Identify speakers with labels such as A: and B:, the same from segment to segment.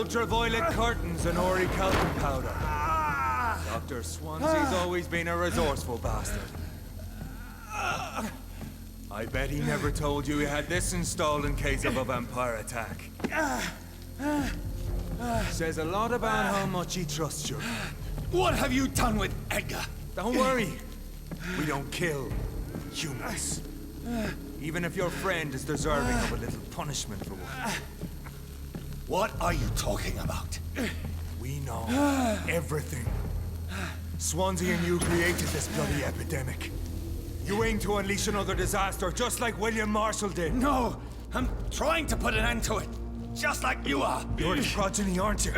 A: Ultraviolet curtains and orichalcum powder. Dr. Swansea's always been a resourceful bastard. I bet he never told you he had this installed in case of a vampire attack. Says a lot about how much he trusts you.
B: What have you done with Edgar?
A: Don't worry. We don't kill humans. Even if your friend is deserving of a little punishment for one.
B: What are you talking about?
A: We know everything. Swansea and you created this bloody epidemic. You aim to unleash another disaster, just like William Marshall did.
B: No! I'm trying to put an end to it, just like you are.
A: You're the progeny, aren't you?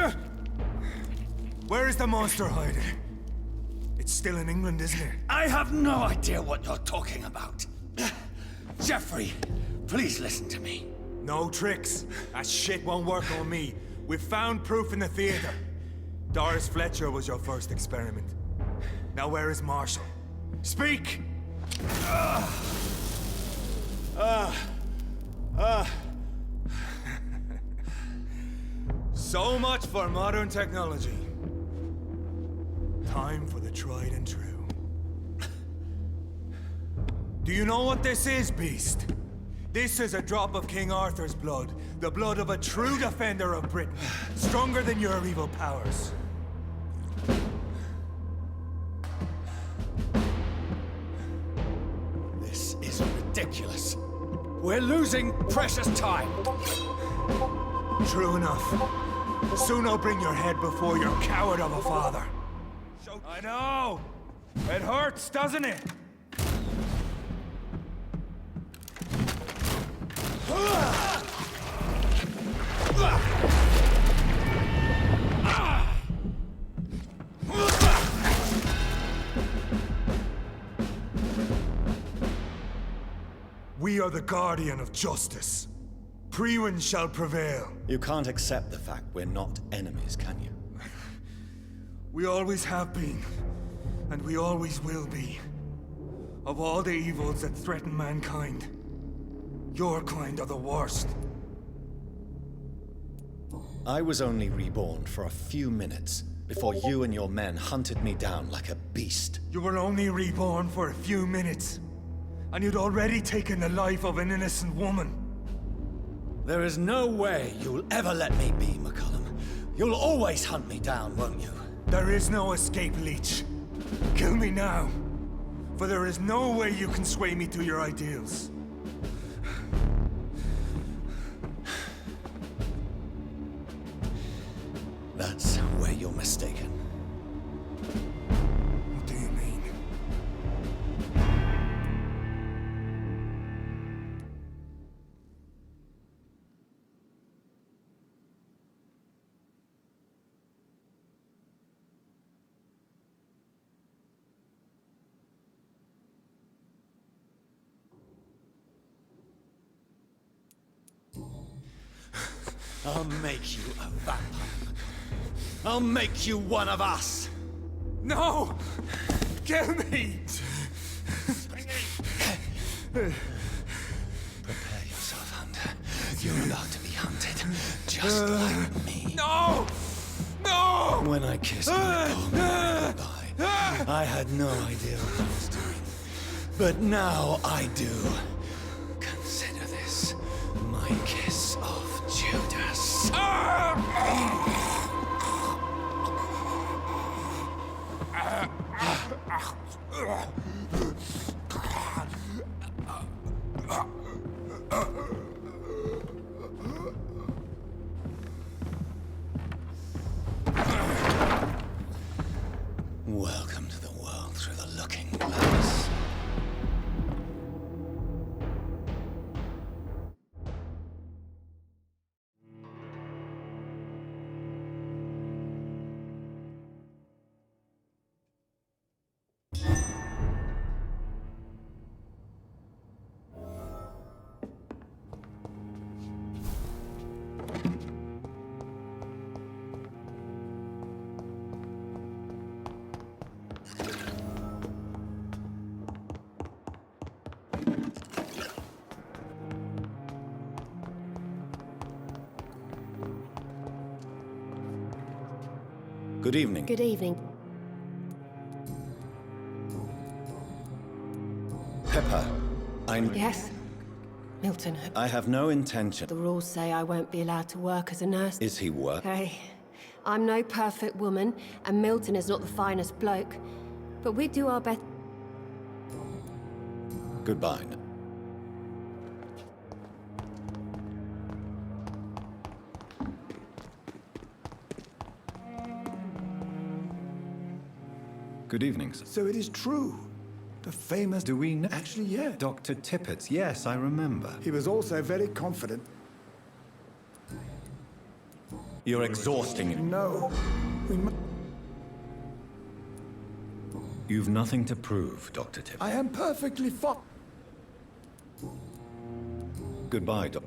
A: Where is the monster hiding? It's still in England, isn't it?
B: I have no idea what you're talking about. Jeffrey, please listen to me.
A: No tricks. That shit won't work on me. We've found proof in the theater. Doris Fletcher was your first experiment. Now where is Marshall? Speak! So much for modern technology. Time for the tried and true. Do you know what this is, Beast? This is a drop of King Arthur's blood. The blood of a true defender of Britain. Stronger than your evil powers.
B: This is ridiculous. We're losing precious time.
A: True enough. Soon I'll bring your head before your coward of a father. I know! It hurts, doesn't it? We are the guardian of justice. Priwen shall prevail.
C: You can't accept the fact we're not enemies, can you?
A: We always have been, and we always will be. Of all the evils that threaten mankind, your kind are the worst.
C: I was only reborn for a few minutes before you and your men hunted me down like a beast.
A: You were only reborn for a few minutes, and you'd already taken the life of an innocent woman.
B: There is no way you'll ever let me be, McCullum. You'll always hunt me down, won't you?
A: There is no escape, Leech. Kill me now, for there is no way you can sway me to your ideals.
B: That's where you're mistaken.
A: What do you mean?
B: I'll make you a vampire. I'll make you one of us!
A: No! Kill me!
B: Prepare yourself, Hunter. You're about to be hunted, just like me.
A: No! No!
B: When I kissed my poor man goodbye, I had no idea what I was doing. But now I do. Consider this my kiss of Judas. Welcome to the world through the looking glass.
C: Good evening.
D: Good evening.
C: Pepper,
D: Yes? Milton,
C: I have no intention.
D: the rules say I won't be allowed to work as a nurse.
C: Is he work?
D: Hey, I'm no perfect woman, and Milton is not the finest bloke. But we do our best.
C: Goodbye.
E: Good evening, sir.
F: So it is true. The famous...
E: Do we know?
F: Actually, yeah.
E: Dr. Tippett, yes, I remember.
F: He was also very confident.
C: You're exhausting him.
F: No.
E: You've nothing to prove, Dr. Tippett.
F: I am perfectly fine.
E: Goodbye, Doc.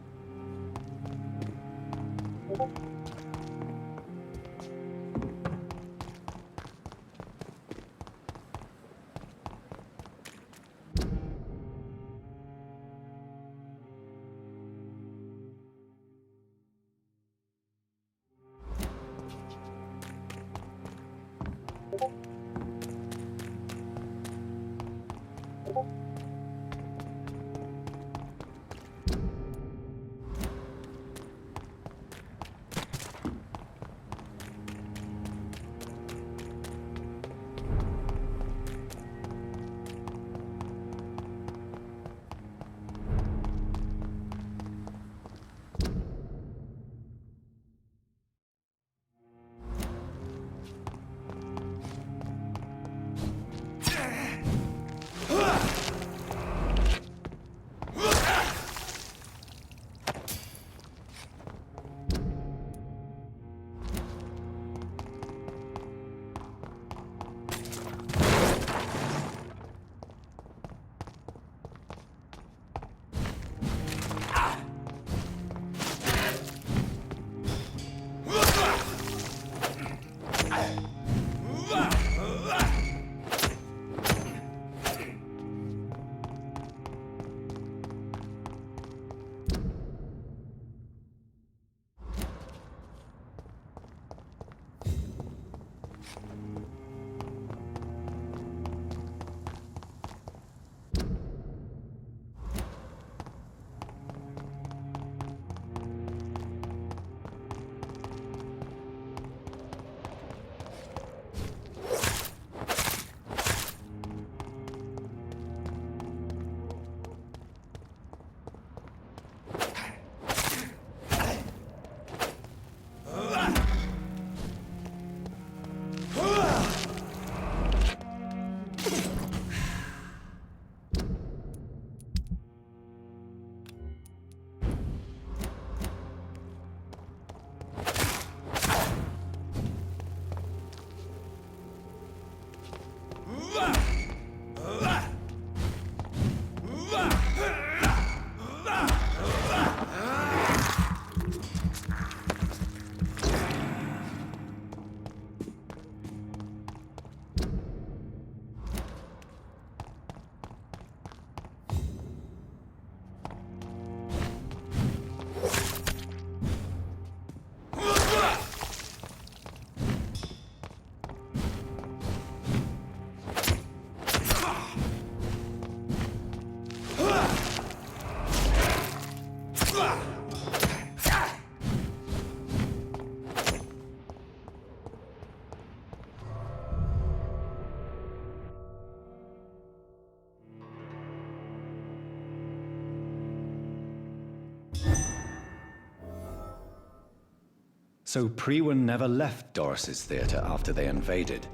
E: So Prewen never left Doris's theater after they invaded.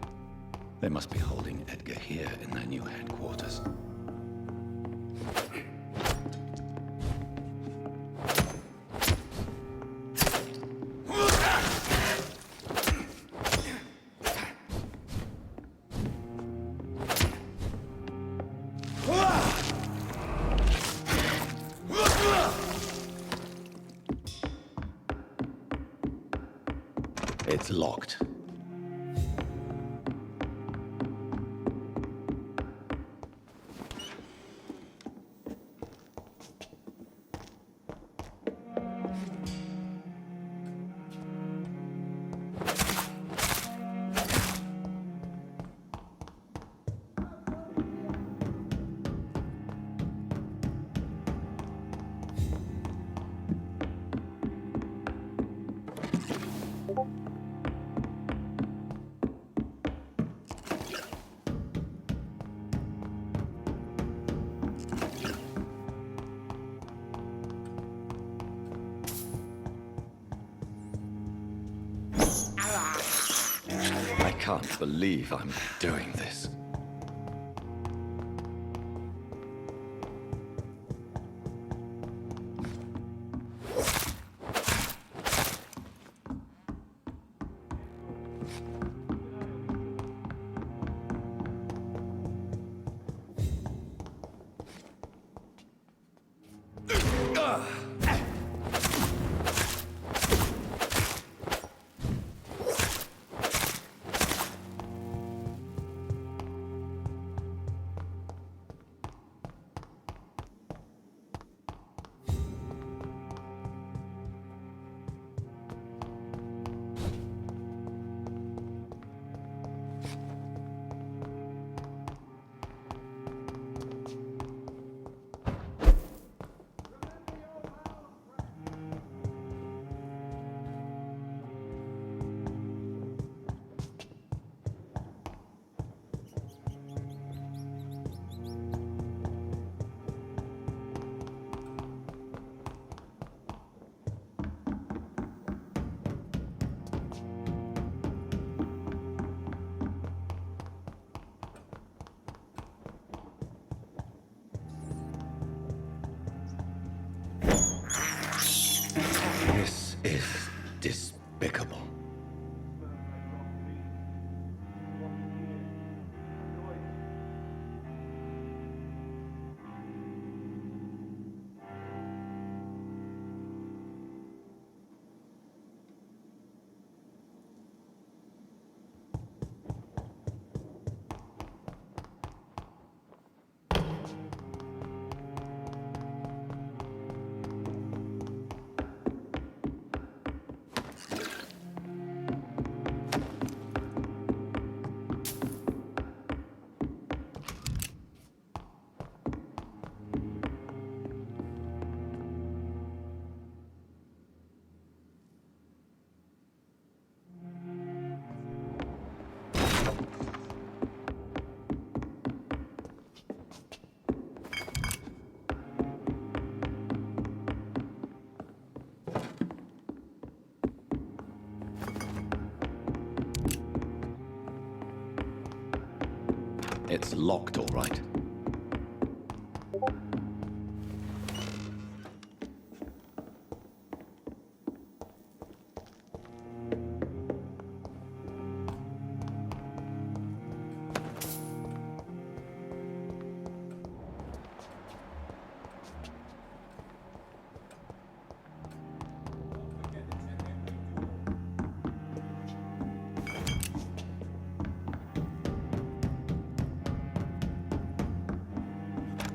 E: They must be holding Edgar here in their new headquarters. It's locked. can't believe I'm doing this. This is despicable. It's locked, all right.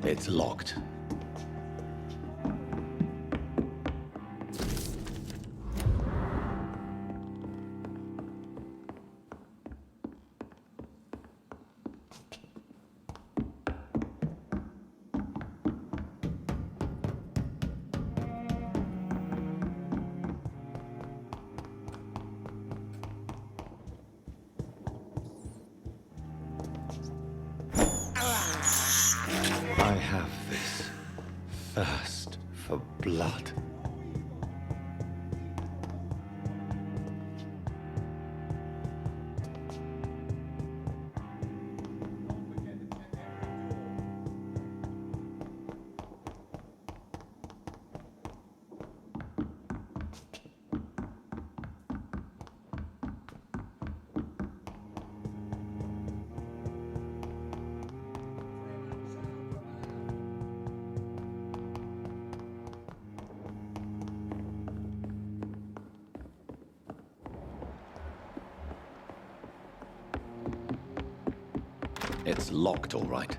E: It's locked. I have this thirst for blood. It's locked, all right.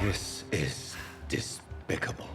E: This is despicable.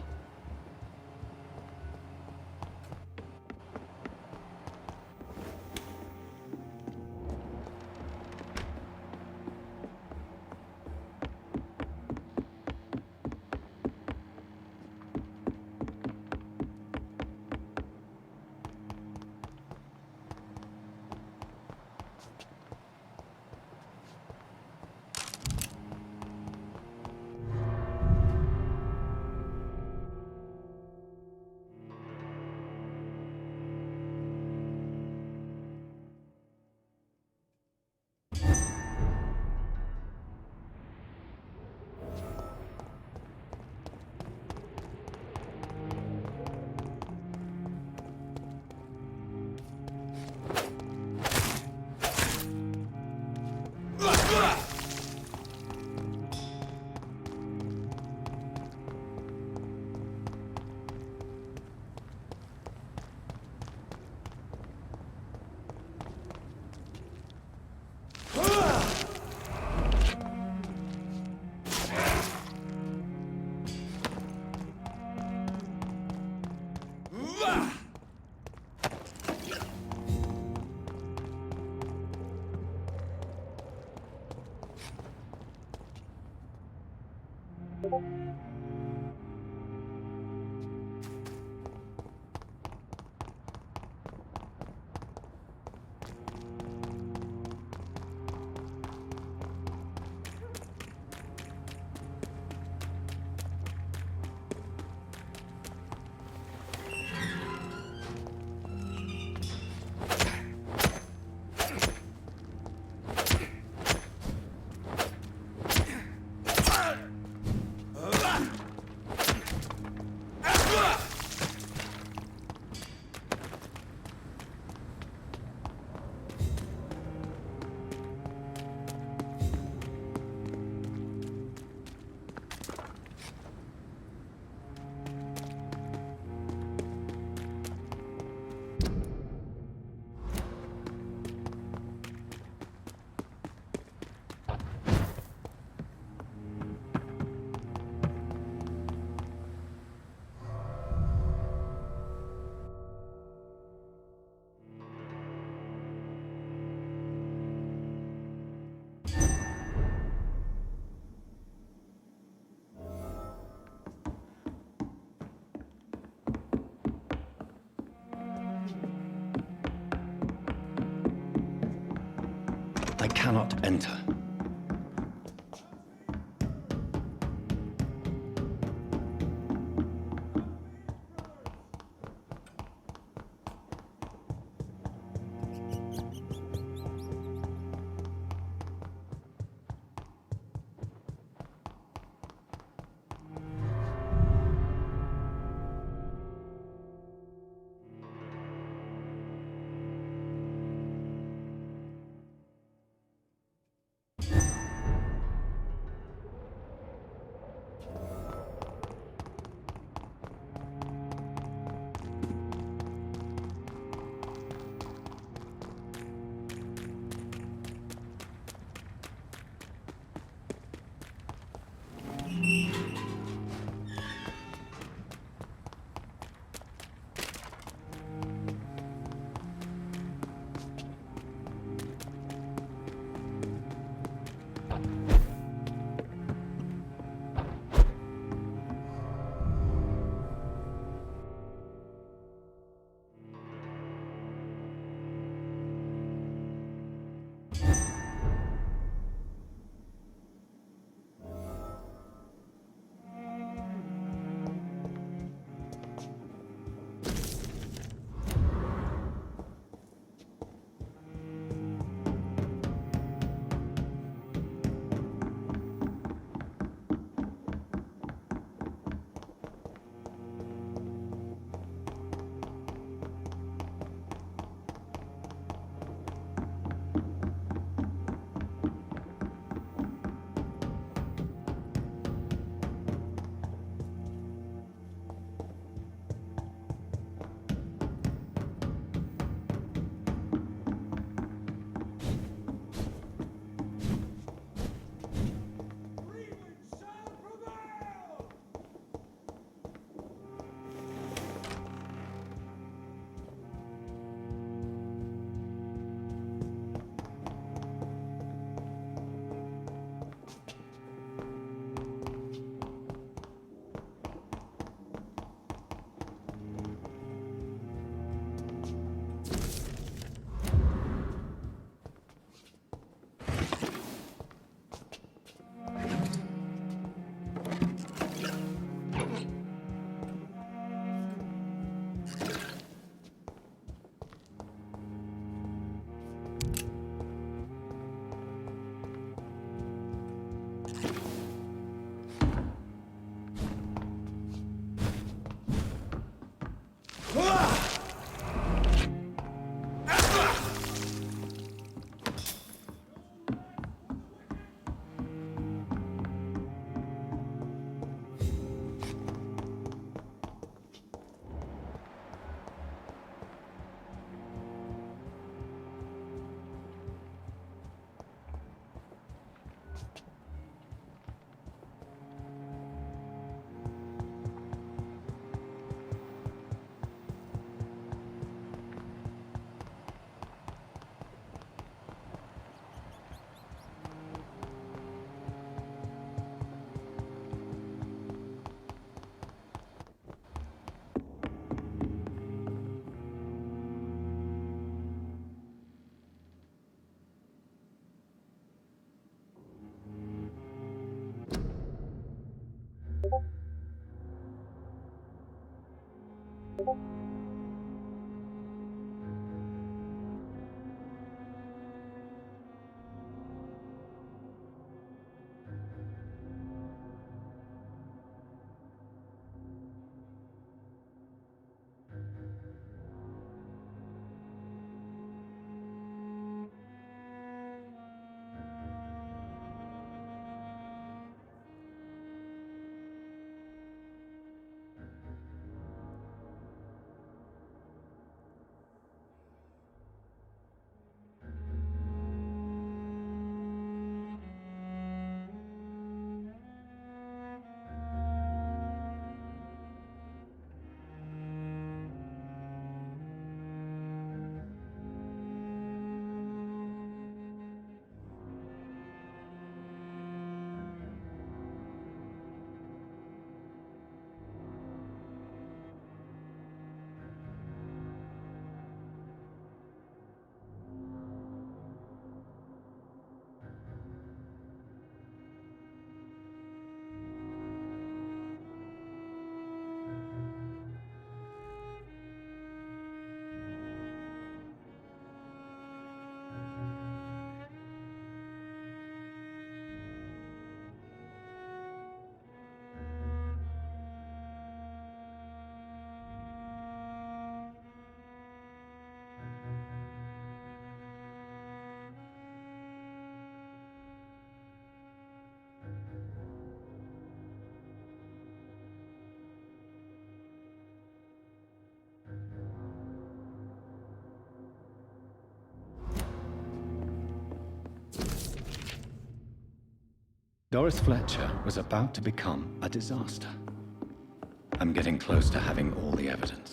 E: I cannot enter. Doris Fletcher was about to become a disaster. I'm getting close to having all the evidence.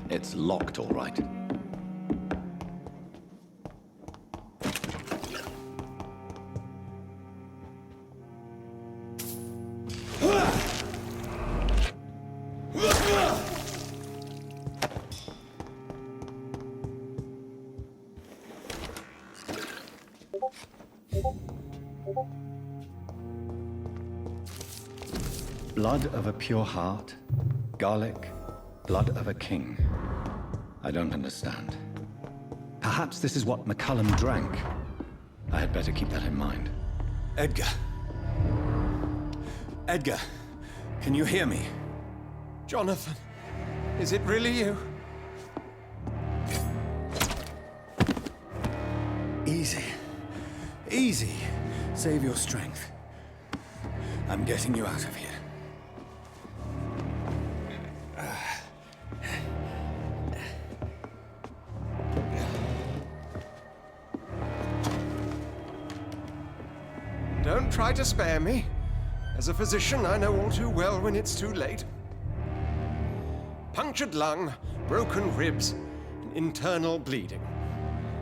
E: It's locked, all right. Blood of a pure heart, garlic, blood of a king. I don't understand. Perhaps this is what McCullum drank. I had better keep that in mind.
B: Edgar. Edgar, can you hear me?
G: Jonathan, is it really you?
B: Easy. Easy. Save your strength. I'm getting you out of here.
G: Don't try to spare me. As a physician, I know all too well when it's too late. Punctured lung, broken ribs, and internal bleeding.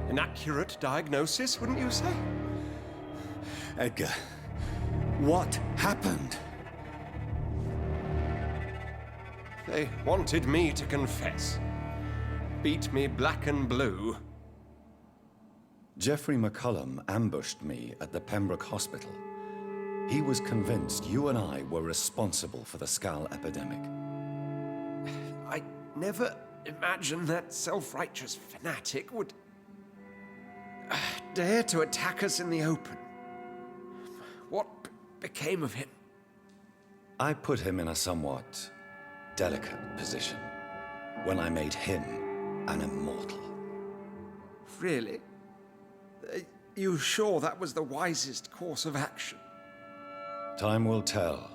G: An accurate diagnosis, wouldn't you say?
B: Edgar, what happened?
G: They wanted me to confess. Beat me black and blue.
C: Jeffrey McCullum ambushed me at the Pembroke Hospital. He was convinced you and I were responsible for the Skal epidemic.
G: I never imagined that self-righteous fanatic would dare to attack us in the open. What became of him?
C: I put him in a somewhat delicate position when I made him an immortal.
G: Really? You sure that was the wisest course of action?
C: Time will tell.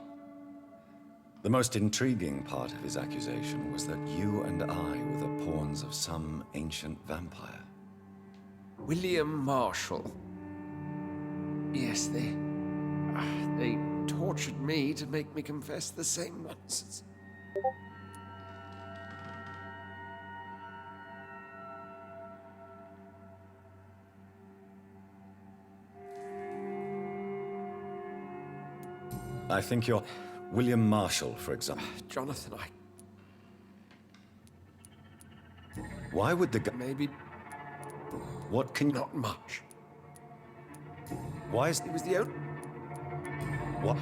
C: The most intriguing part of his accusation was that you and I were the pawns of some ancient vampire.
G: William Marshall. Yes, they tortured me to make me confess the same nonsense.
C: I think you're William Marshall, for example.
G: Jonathan,
C: Why would the guy...
G: maybe
C: What can...
G: not much.
C: Why is...
G: He was the only...
C: What?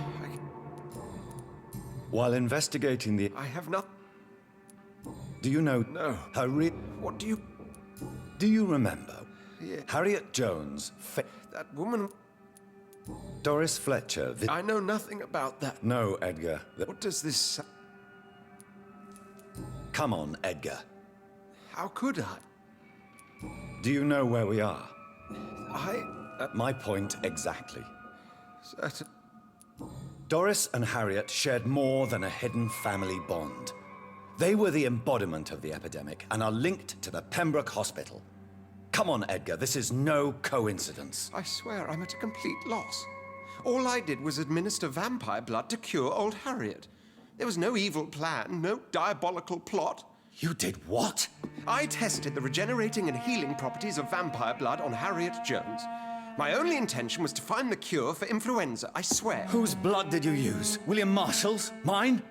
C: While investigating the...
G: I have not...
C: Do you know...
G: No. What do you...
C: Do you remember?
G: Yeah.
C: Harriet Jones...
G: That woman...
C: Doris Fletcher...
G: I know nothing about that.
C: No, Edgar.
G: What does this...
C: Come on, Edgar.
G: How could I?
C: Do you know where we are?
G: I...
C: My point exactly.
G: certain...
C: Doris and Harriet shared more than a hidden family bond. They were the embodiment of the epidemic and are linked to the Pembroke Hospital. Come on, Edgar, this is no coincidence.
G: I swear I'm at a complete loss. All I did was administer vampire blood to cure old Harriet. There was no evil plan, no diabolical plot.
C: You did what?
G: I tested the regenerating and healing properties of vampire blood on Harriet Jones. My only intention was to find the cure for influenza, I swear.
C: Whose blood did you use? William Marshall's? Mine?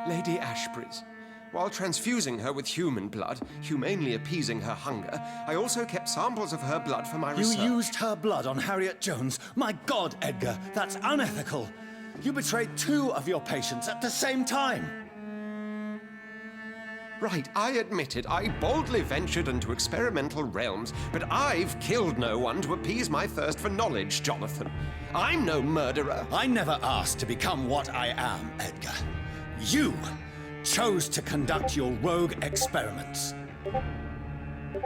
G: Lady Ashbury's. While transfusing her with human blood, humanely appeasing her hunger, I also kept samples of her blood for my research.
C: You used her blood on Harriet Jones? My God, Edgar, that's unethical. You betrayed 2 of your patients at the same time.
G: Right, I admit it. I boldly ventured into experimental realms, but I've killed no one to appease my thirst for knowledge, Jonathan. I'm no murderer.
C: I never asked to become what I am, Edgar. You chose to conduct your rogue experiments.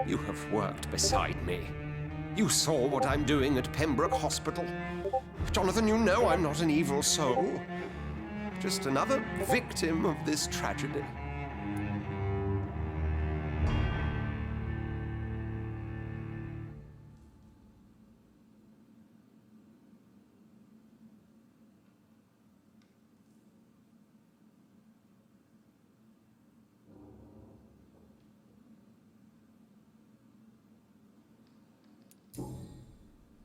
G: You have worked beside me. You saw what I'm doing at Pembroke Hospital. Jonathan, you know I'm not an evil soul. Just another victim of this tragedy.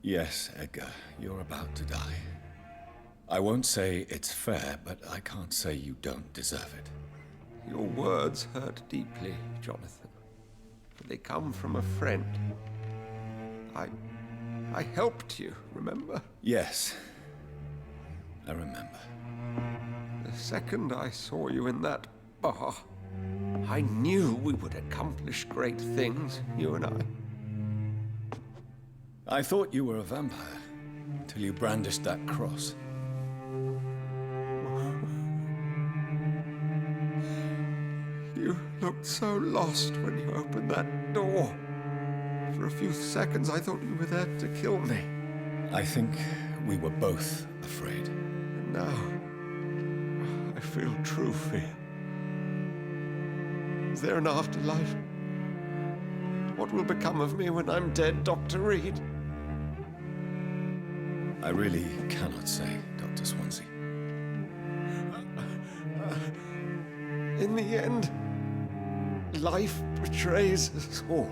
C: Yes, Edgar, you're about to die. I won't say it's fair, but I can't say you don't deserve it.
G: Your words hurt deeply, Jonathan. But they come from a friend. I helped you, remember?
C: Yes, I remember.
G: The second I saw you in that bar, I knew we would accomplish great things, you and I.
C: I thought you were a vampire, till you brandished that cross.
G: You looked so lost when you opened that door. For a few seconds, I thought you were there to kill me.
C: I think we were both afraid.
G: And now, I feel true fear. Is there an afterlife? What will become of me when I'm dead, Dr. Reed?
C: I really cannot say, Dr. Swansea.
G: In the end, life betrays us all.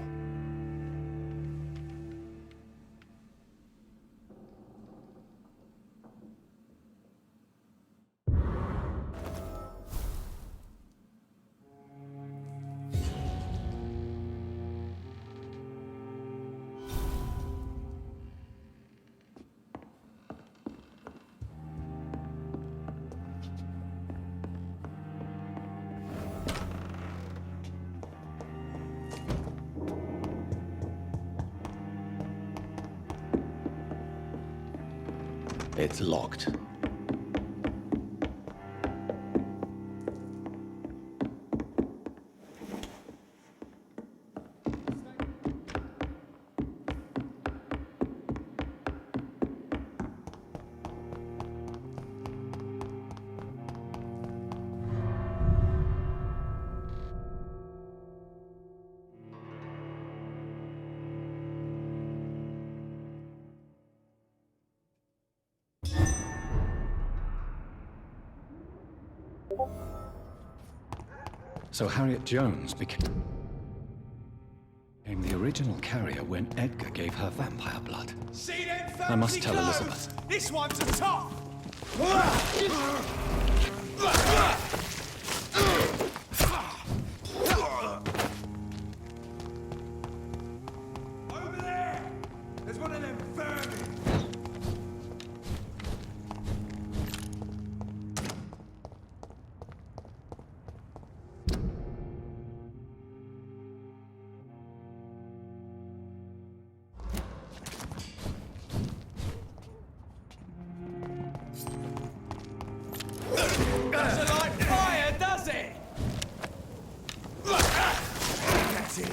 E: It's locked. So Harriet Jones became the original carrier when Edgar gave her vampire blood.
H: See them
E: I must
H: fancy
E: tell
H: clothes?
E: Elizabeth.
H: This one's a top.
A: Over there! There's one of them vermin!
B: Doesn't like fire, does it?
A: That's it!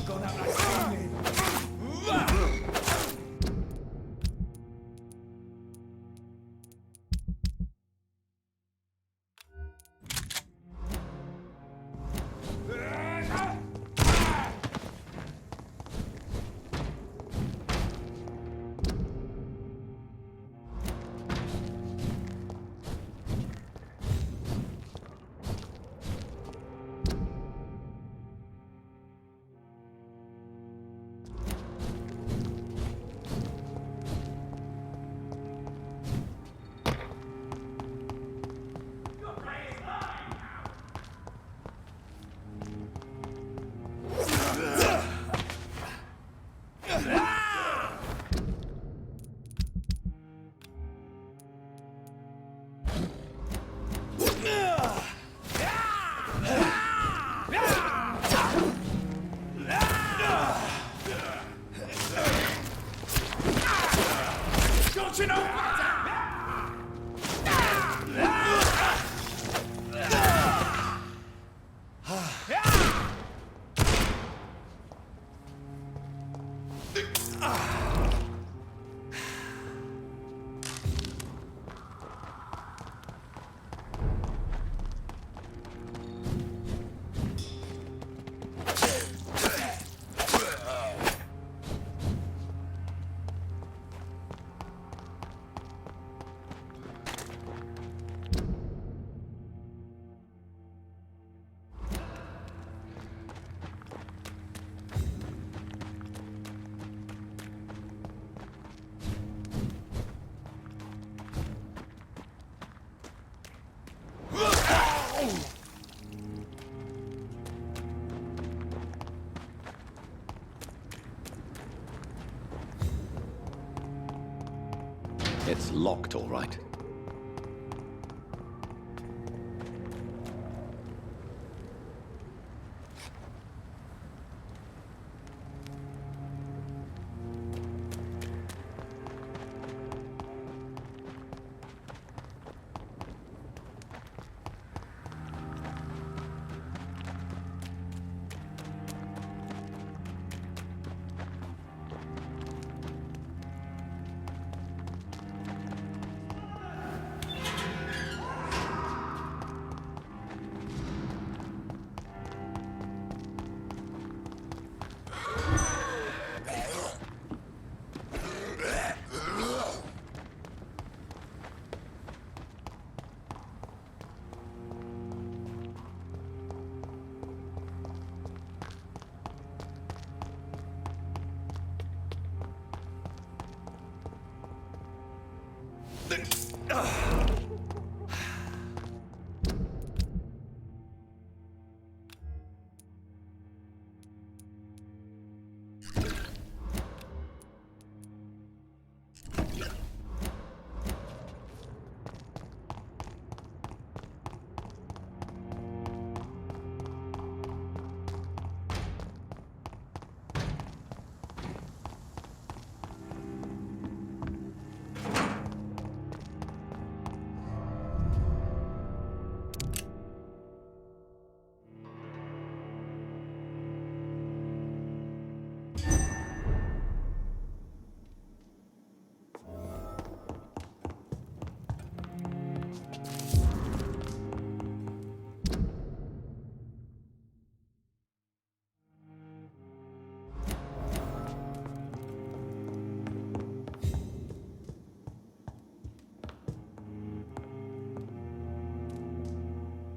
A: Gone out like steaming!
E: It's locked, all right.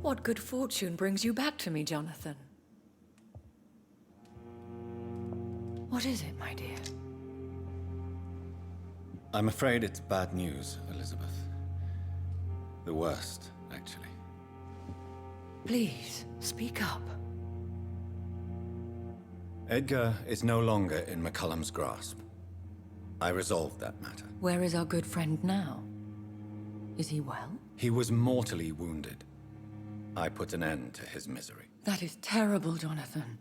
H: What good fortune brings you back to me, Jonathan? What is it, my dear?
E: I'm afraid it's bad news, Elizabeth. The worst, actually.
H: Please, speak up.
E: Edgar is no longer in McCullum's grasp. I resolved that matter.
H: Where is our good friend now? Is he well?
E: He was mortally wounded. I put an end to his misery.
H: That is terrible, Jonathan.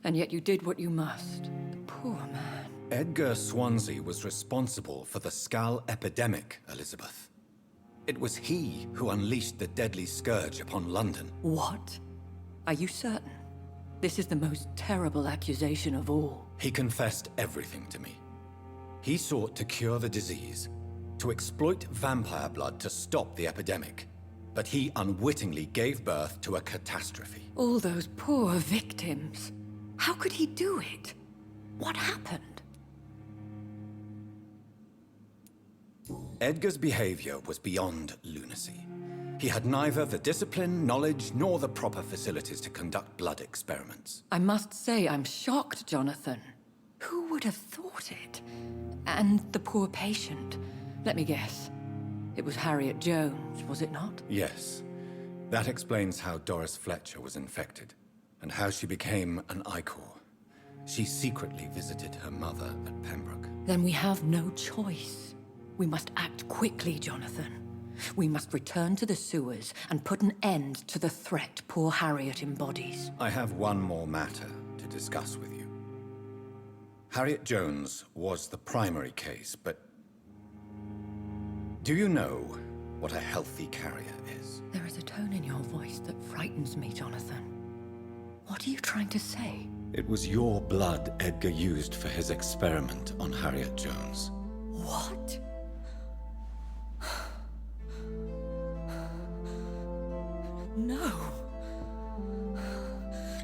H: And yet you did what you must. The poor man.
E: Edgar Swansea was responsible for the Skal epidemic, Elizabeth. It was he who unleashed the deadly scourge upon London.
H: What? Are you certain? This is the most terrible accusation of all.
E: He confessed everything to me. He sought to cure the disease, to exploit vampire blood to stop the epidemic. But he unwittingly gave birth to a catastrophe.
H: All those poor victims. How could he do it? What happened?
E: Edgar's behavior was beyond lunacy. He had neither the discipline, knowledge, nor the proper facilities to conduct blood experiments.
H: I must say I'm shocked, Jonathan. Who would have thought it? And the poor patient. Let me guess. It was Harriet Jones, was it not?
E: Yes. That explains how Doris Fletcher was infected, and how she became an Icor. She secretly visited her mother at Pembroke.
H: Then we have no choice. We must act quickly, Jonathan. We must return to the sewers and put an end to the threat poor Harriet embodies.
E: I have one more matter to discuss with you. Harriet Jones was the primary case, but do you know what a healthy carrier is?
H: There is a tone in your voice that frightens me, Jonathan. What are you trying to say?
E: It was your blood Edgar used for his experiment on Harriet Jones.
H: What? No.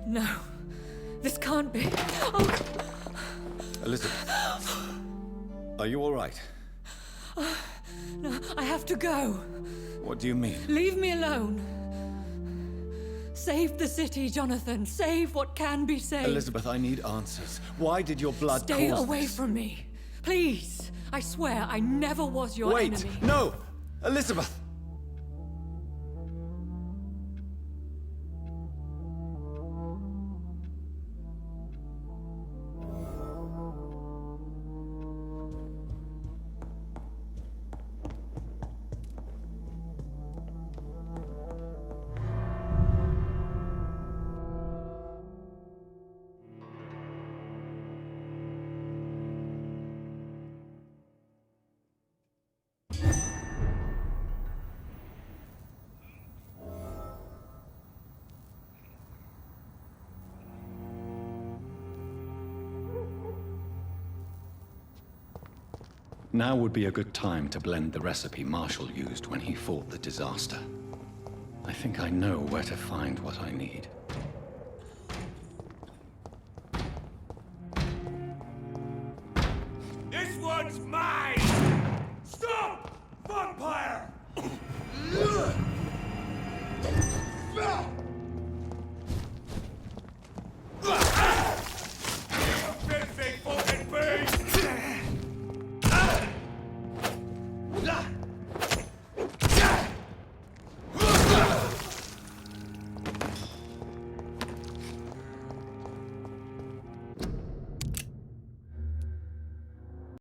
H: No. This can't be. Oh.
E: Elizabeth, are you all right?
H: No, I have to go.
E: What do you mean?
H: Leave me alone. Save the city, Jonathan. Save what can be saved.
E: Elizabeth, I need answers. Why did your blood
H: Stay
E: cause
H: away
E: this?
H: from me. Please. I swear I never was your
E: Wait!
H: enemy.
E: No! Elizabeth! Now would be a good time to blend the recipe Marshall used when he fought the disaster. I think I know where to find what I need.
A: This one's mine! Stop! Vampire!